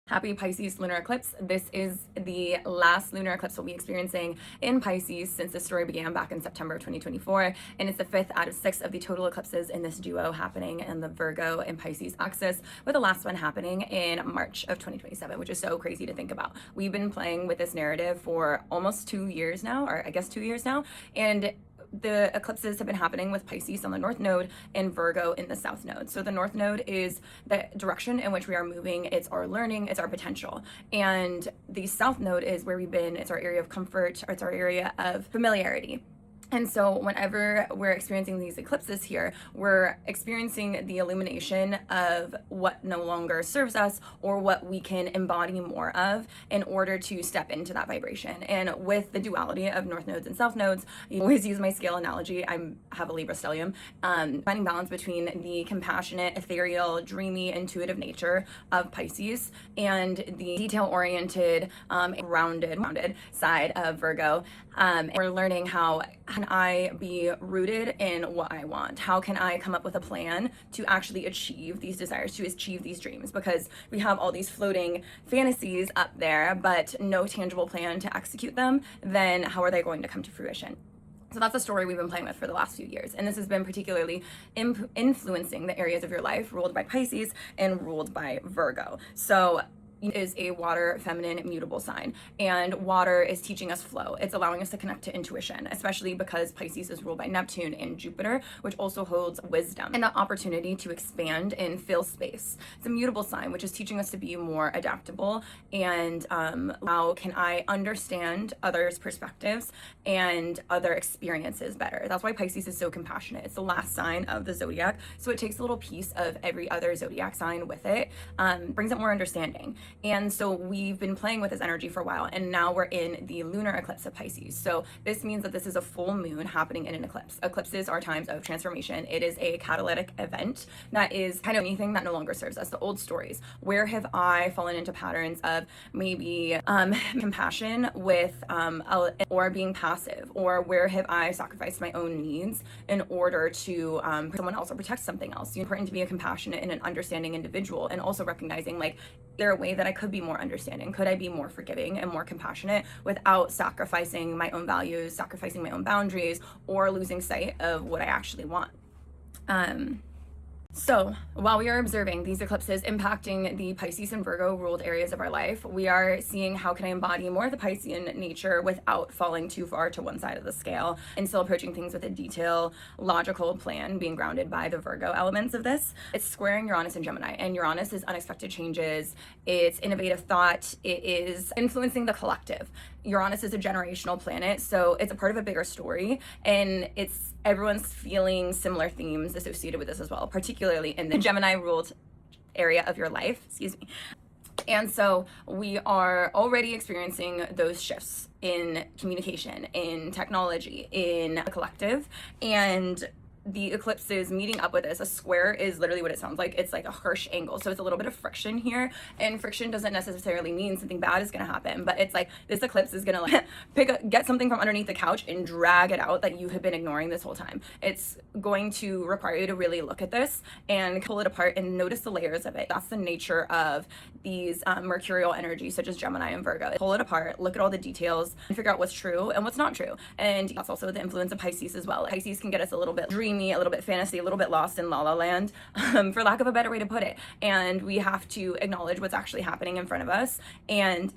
Happy Pisces lunar eclipse. This is the last lunar eclipse we'll be experiencing in Pisces since this story began back in September 2024. And it's the 5th out of 6 of the total eclipses in this duo happening in the Virgo and Pisces axis, with the last one happening in March of 2027, which is so crazy to think about. We've been playing with this narrative for almost 2 years now, or I guess 2 years now. And the eclipses have been happening with Pisces on the North Node and Virgo in the South Node. So the North Node is the direction in which we are moving. It's our learning, it's our potential. And the South Node is where we've been. It's our area of comfort, or it's our area of familiarity. And so whenever we're experiencing these eclipses here, we're experiencing the illumination of what no longer serves us or what we can embody more of in order to step into that vibration. And with the duality of North Nodes and South Nodes, I always use my scale analogy. I have a Libra stellium, finding balance between the compassionate, ethereal, dreamy, intuitive nature of Pisces and the detail-oriented, rounded side of Virgo. We're learning how can I be rooted in what I want? How can I come up with a plan to actually achieve these desires, to achieve these dreams? Because we have all these floating fantasies up there, but no tangible plan to execute them, then how are they going to come to fruition? So that's a story we've been playing with for the last few years. And this has been particularly influencing the areas of your life ruled by Pisces and ruled by Virgo. So is a water, feminine, mutable sign, and water is teaching us flow. It's allowing us to connect to intuition, especially because Pisces is ruled by Neptune and Jupiter, which also holds wisdom and the opportunity to expand and fill space. It's a mutable sign, which is teaching us to be more adaptable and how can I understand others' perspectives and other experiences better. That's why Pisces is so compassionate. It's the last sign of the zodiac, so it takes a little piece of every other zodiac sign with it, brings it more understanding. And so we've been playing with this energy for a while, and now we're in the lunar eclipse of Pisces. So this means that this is a full moon happening in an eclipse. Eclipses are times of transformation. It is a catalytic event that is kind of anything that no longer serves us, the old stories. Where have I fallen into patterns of maybe compassion with or being passive, or where have I sacrificed my own needs in order to someone else or protect something else? It's important to be a compassionate and an understanding individual, and also recognizing, like, there a way that I could be more understanding? Could I be more forgiving and more compassionate without sacrificing my own values, sacrificing my own boundaries, or losing sight of what I actually want? So while we are observing these eclipses impacting the Pisces and Virgo ruled areas of our life, we are seeing how can I embody more of the Piscean nature without falling too far to one side of the scale, and still approaching things with a detail, logical plan, being grounded by the Virgo elements of this. It's squaring Uranus and Gemini, and Uranus is unexpected changes, it's innovative thought, it is influencing the collective. Uranus is a generational planet, so it's a part of a bigger story, and it's everyone's feeling similar themes associated with this as well, particularly in the Gemini ruled area of your life, And so we are already experiencing those shifts in communication, in technology, in the collective, and the eclipses meeting up with this. A square is literally what it sounds like. It's like a harsh angle. So it's a little bit of friction here, and friction doesn't necessarily mean something bad is going to happen, but it's like this eclipse is going to like get something from underneath the couch and drag it out that you have been ignoring this whole time. It's going to require you to really look at this and pull it apart and notice the layers of it. That's the nature of these mercurial energies such as Gemini and Virgo. Pull it apart, look at all the details, and figure out what's true and what's not true. And that's also the influence of Pisces as well. Pisces can get us a little bit dreamy, a little bit fantasy, a little bit lost in la la land, for lack of a better way to put it. And we have to acknowledge what's actually happening in front of us, and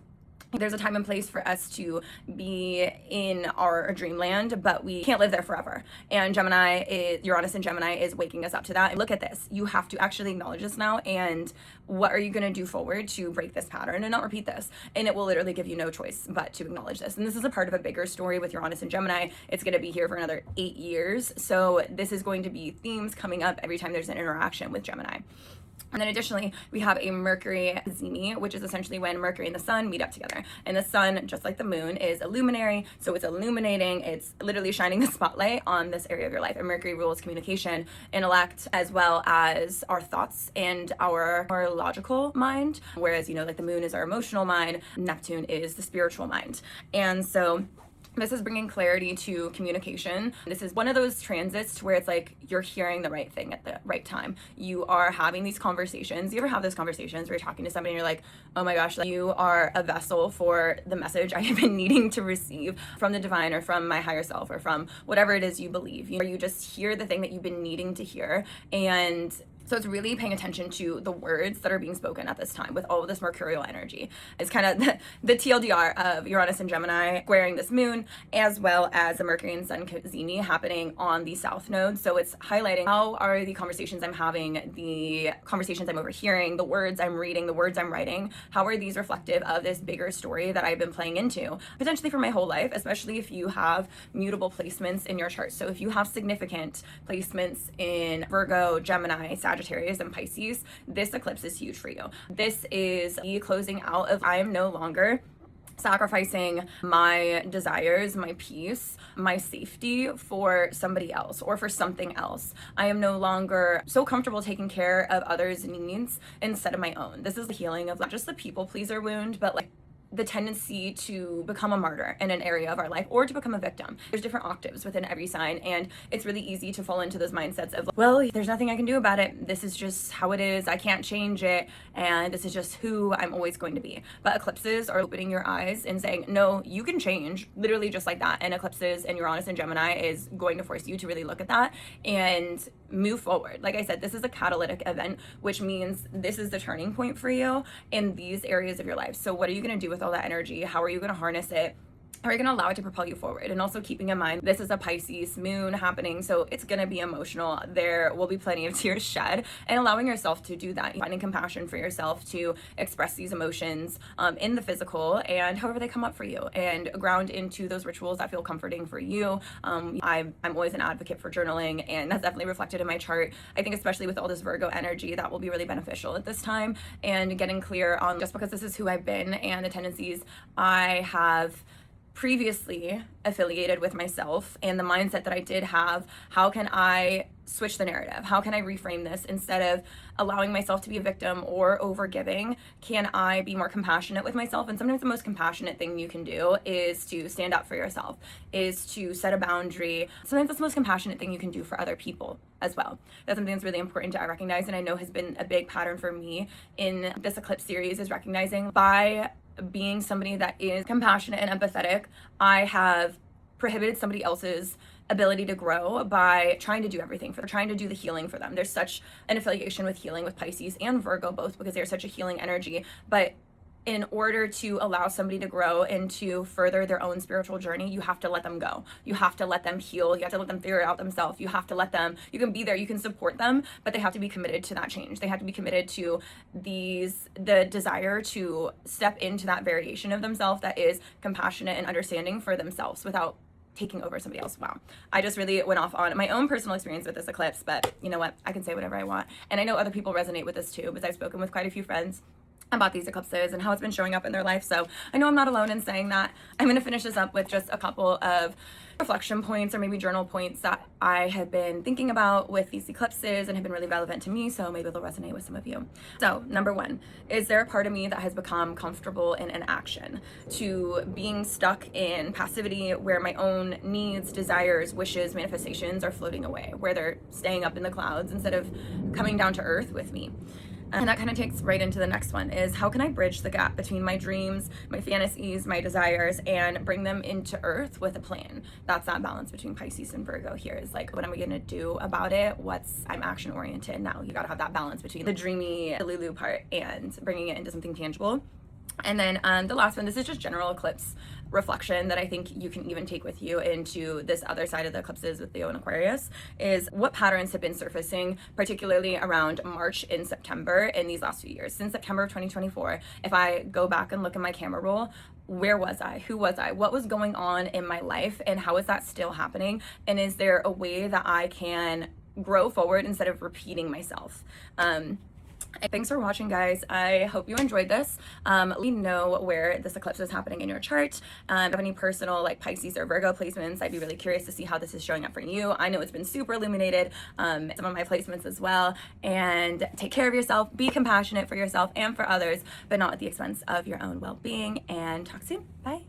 there's a time and place for us to be in our dreamland, but we can't live there forever. And Uranus and Gemini is waking us up to that. And look at this. You have to actually acknowledge this now. And what are you going to do forward to break this pattern and not repeat this? And it will literally give you no choice but to acknowledge this. And this is a part of a bigger story with Uranus and Gemini. It's going to be here for another 8 years. So this is going to be themes coming up every time there's an interaction with Gemini. And then additionally, we have a Mercury zemi, which is essentially when Mercury and the sun meet up together. And the sun, just like the moon, is a luminary. So it's illuminating, it's literally shining the spotlight on this area of your life. And Mercury rules communication, intellect, as well as our thoughts and our logical mind. Whereas, like the moon is our emotional mind, Neptune is the spiritual mind. And so This is bringing clarity to communication. This is one of those transits where it's like you're hearing the right thing at the right time. You are having these conversations. You ever have those conversations where you're talking to somebody and you're like, oh my gosh, like, you are a vessel for the message I have been needing to receive from the divine or from my higher self or from whatever it is you believe. You just hear the thing that you've been needing to hear. And so it's really paying attention to the words that are being spoken at this time with all of this mercurial energy. It's kind of the TLDR of Uranus and Gemini squaring this moon, as well as the Mercury and Sun cazimi happening on the south node. So it's highlighting how are the conversations I'm having, the conversations I'm overhearing, the words I'm reading, the words I'm writing, how are these reflective of this bigger story that I've been playing into, potentially for my whole life, especially if you have mutable placements in your chart. So if you have significant placements in Virgo, Gemini, Sagittarius, and Pisces, this eclipse is huge for you. This is the closing out of I am no longer sacrificing my desires, my peace, my safety for somebody else or for something else. I am no longer so comfortable taking care of others' needs instead of my own. This is the healing of not just the people pleaser wound, but like the tendency to become a martyr in an area of our life or to become a victim. There's different octaves within every sign, and it's really easy to fall into those mindsets of, well, there's nothing I can do about it. This is just how it is. I can't change it, and this is just who I'm always going to be. But eclipses are opening your eyes and saying, no, you can change, literally just like that. And eclipses and Uranus and Gemini is going to force you to really look at that and move forward. Like I said, this is a catalytic event, which means this is the turning point for you in these areas of your life. So what are you going to do with all that energy? How are you going to harness it? How are you going to allow it to propel you forward? And also keeping in mind, this is a Pisces moon happening, so it's going to be emotional. There will be plenty of tears shed, and allowing yourself to do that, finding compassion for yourself to express these emotions in the physical and however they come up for you, and ground into those rituals that feel comforting for you. I'm always an advocate for journaling, and that's definitely reflected in my chart. I think especially with all this Virgo energy, that will be really beneficial at this time, and getting clear on, just because this is who I've been and the tendencies I have previously affiliated with myself and the mindset that I did have, how can I switch the narrative? How can I reframe this? Instead of allowing myself to be a victim or overgiving, can I be more compassionate with myself? And sometimes the most compassionate thing you can do is to stand up for yourself, is to set a boundary. Sometimes that's the most compassionate thing you can do for other people as well. That's something that's really important to recognize, and I know has been a big pattern for me in this eclipse series, is recognizing by being somebody that is compassionate and empathetic, I have prohibited somebody else's ability to grow by trying to do everything for them, trying to do the healing for them. There's such an affiliation with healing with Pisces and Virgo, both because they're such a healing energy. But in order to allow somebody to grow and to further their own spiritual journey, you have to let them go. You have to let them heal. You have to let them figure it out themselves. You have to let them, you can be there, you can support them, but they have to be committed to that change. They have to be committed to the desire to step into that variation of themselves that is compassionate and understanding for themselves without taking over somebody else. Wow. I just really went off on my own personal experience with this eclipse, but you know what? I can say whatever I want. And I know other people resonate with this too, because I've spoken with quite a few friends about these eclipses and how it's been showing up in their life. So I know I'm not alone in saying that. I'm going to finish this up with just a couple of reflection points or maybe journal points that I have been thinking about with these eclipses and have been really relevant to me, so maybe they'll resonate with some of you. So number one, is there a part of me that has become comfortable in inaction, to being stuck in passivity where my own needs, desires, wishes, manifestations are floating away, where they're staying up in the clouds instead of coming down to earth with me? And that kind of takes right into the next one, is how can I bridge the gap between my dreams, my fantasies, my desires, and bring them into earth with a plan? That's that balance between Pisces and Virgo here, is like, what am I going to do about it? I'm action oriented now. You got to have that balance between the dreamy, the Lulu part and bringing it into something tangible. And then the last one, this is just general eclipse reflection that I think you can even take with you into this other side of the eclipses with Leo and Aquarius, is what patterns have been surfacing, particularly around March and September in these last few years. Since September of 2024, if I go back and look at my camera roll, where was I? Who was I? What was going on in my life? And how is that still happening? And is there a way that I can grow forward instead of repeating myself? Thanks for watching, guys. I hope you enjoyed this. Let me know where this eclipse is happening in your chart. If you have any personal like Pisces or Virgo placements, I'd be really curious to see how this is showing up for you. I know it's been super illuminated, some of my placements as well. And take care of yourself, be compassionate for yourself and for others, but not at the expense of your own well-being. And talk soon. Bye.